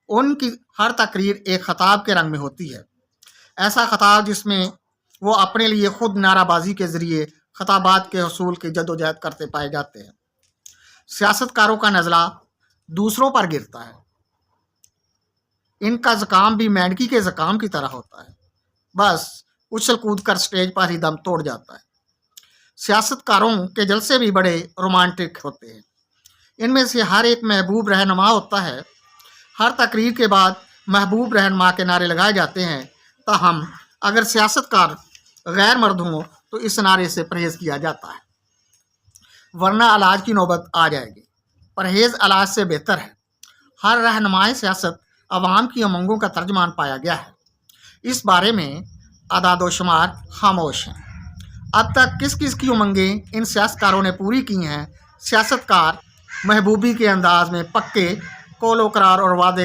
ان کی ہر تقریر ایک خطاب کے رنگ میں ہوتی ہے، ایسا خطاب جس میں وہ اپنے لیے خود نعرہ بازی کے ذریعے خطابات کے حصول کی جد و جہد کرتے پائے جاتے ہیں۔ سیاست کاروں کا نزلہ دوسروں پر گرتا ہے، ان کا زکام بھی مینڈکی کے زکام کی طرح ہوتا ہے، بس اچھل کود کر سٹیج پر ہی دم توڑ جاتا ہے۔ سیاست کاروں کے جلسے بھی بڑے رومانٹک ہوتے ہیں، ان میں سے ہر ایک محبوب رہنما ہوتا ہے۔ ہر تقریر کے بعد محبوب رہنما کے نعرے لگائے جاتے ہیں، تاہم اگر سیاست کار غیر مرد ہوں تو اس نعرے سے پرہیز کیا جاتا ہے، ورنہ علاج کی نوبت آ جائے گی۔ پرہیز علاج سے بہتر ہے۔ ہر رہنمائے سیاست عوام کی امنگوں کا ترجمان پایا گیا ہے، اس بارے میں اعداد و شمار خاموش ہیں۔ اب تک کس کس کی امنگیں ان سیاست کاروں نے پوری کی ہیں؟ سیاست کار محبوبی کے انداز میں پکے قول و قرار اور وعدے